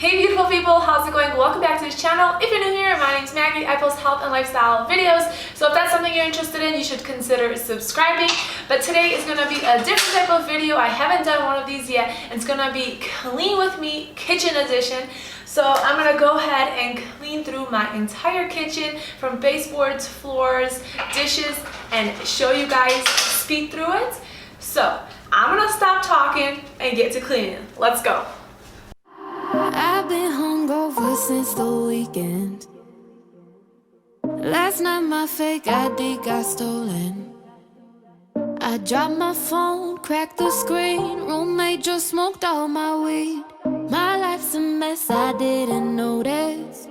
Hey beautiful people, how's it going? Welcome back to this channel. If you're new here, my name's Maggie. I post health and lifestyle videos, so if that's something you're interested in, you should consider subscribing. But today is going to be a different type of video. I haven't done one of these yet. It's going to be clean with me, kitchen edition. So I'm going to go ahead and clean through my entire kitchen from baseboards, floors, dishes, and show you guys, speed through it. So I'm going to stop talking and get to cleaning. Let's go. I've been hungover since the weekend. Last night my fake ID got stolen. I dropped my phone, cracked the screen. Roommate just smoked all my weed. My life's a mess, I didn't notice.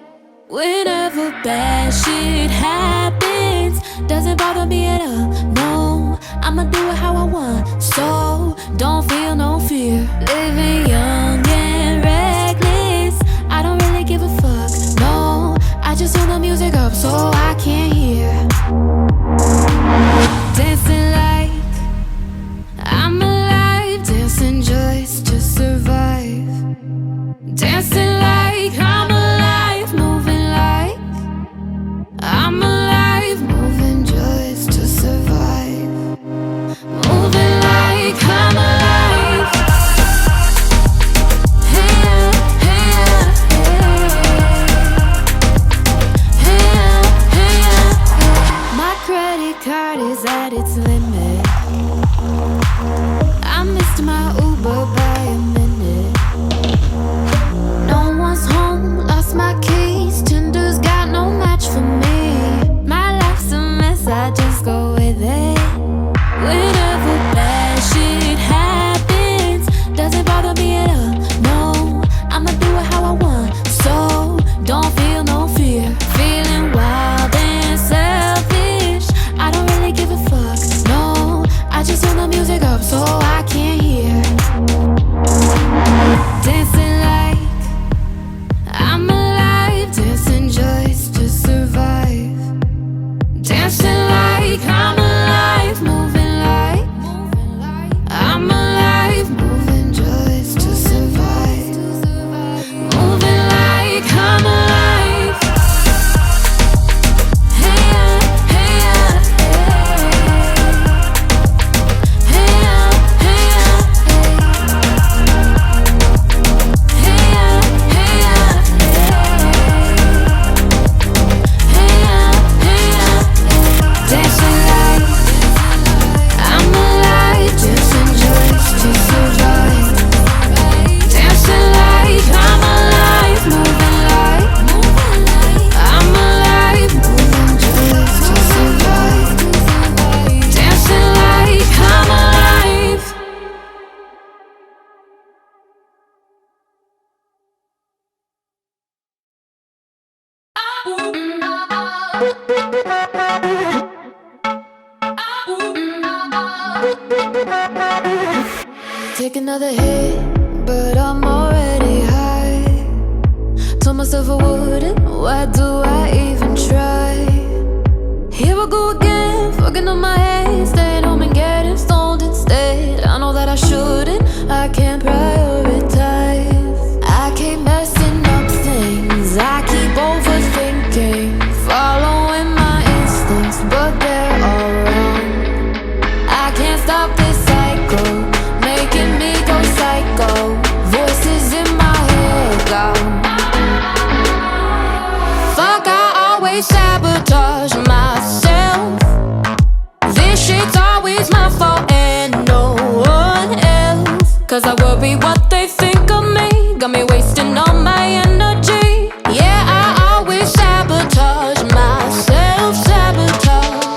Whenever bad shit happens, doesn't bother me at all, no. I'ma do it how I want, so don't feel no fear. Living young and reckless, I don't really give a fuck, no. I just turn the music up so I can't hear. Dancing like I'm alive, dancing just to survive. Dancing like I'm alive, moving like I'm alive, moving just to survive. Moving like I'm alive. Hey yeah, hey yeah, hey yeah, hey yeah. My credit card is at its limit. I missed my Uber by a minute. No one's home, lost my keys. Tinder's got no match for me. My life's a mess, I just go with it. Whenever bad shit happens, doesn't bother me at all, no. I'ma do it how I want, so don't feel no fear. Feeling wild and selfish, I don't really give a fuck, no. I just turn the music up so I can't hear. Dancing like I'm alive, dancing just to survive. Dancing like I'm alive, moving like I'm alive, moving just to survive. Moving like I'm alive. Hey yeah, hey yeah, hey yeah, hey yeah, hey yeah, hey yeah, hey yeah. Dancing like I'm alive, dancing just to survive. Dancing like I'm alive, moving like I'm alive, moving just to survive. Dancing like I'm alive. Take another hit, but I'm already high. Told myself I wouldn't, why do I even try? Here I go again, fucking on my head, staying home and getting stoned instead. I know that I shouldn't, I can't prioritize. I keep messing up things, I keep overthinking, following my instincts, but they're all wrong. I can't stop this cycle, making me go psycho. Voices in my head go. Fuck, I always sabotage myself. This shit's always my fault and no one else. Cause I worry what they think of me, got me wasting all my energy. Yeah, I always sabotage myself, sabotage.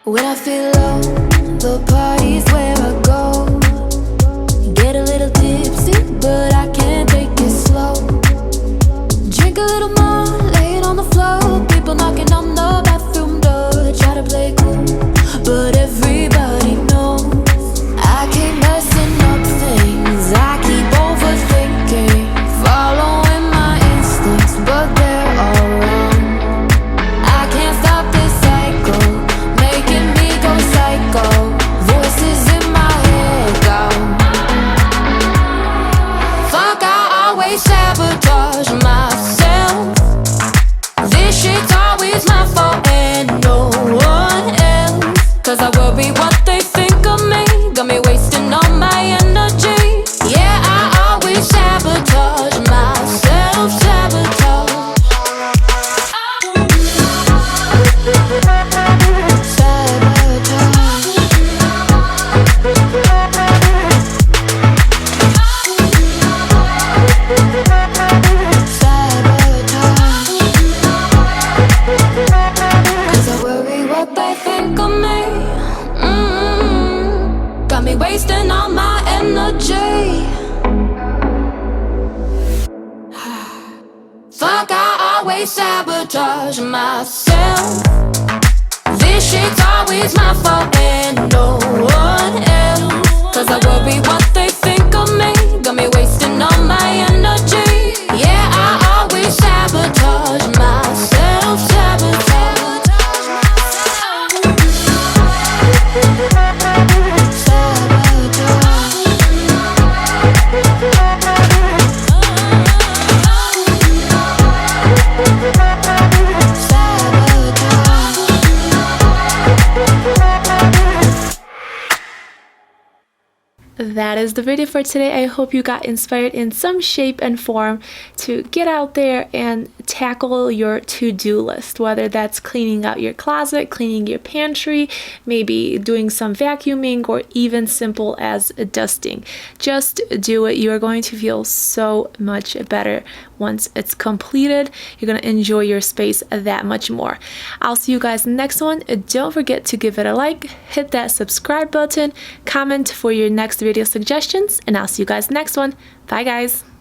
When I feel low, the party's where I go. Get a little tipsy, but I can't take it slow. Drink a little more, lay it on the floor. People knocking on the bathroom door. Try to play cool, but everybody knows I keep messing up things, I keep overthinking, following my instincts, but they're all wrong. I can't stop this cycle, energy. Fuck, I always sabotage myself. This shit's always my fault and no one else. Cause I worry what they think of me. Got me wasting all my energy. Yeah, I always sabotage myself. Sabotage That is the video for today. I hope you got inspired in some shape and form to get out there and tackle your to-do list, whether that's cleaning out your closet, cleaning your pantry, maybe doing some vacuuming, or even simple as dusting. Just do it. You are going to feel so much better once it's completed. You're going to enjoy your space that much more. I'll see you guys next one. Don't forget to give it a like, hit that subscribe button, comment for your next video suggestions, and I'll see you guys next one. Bye guys.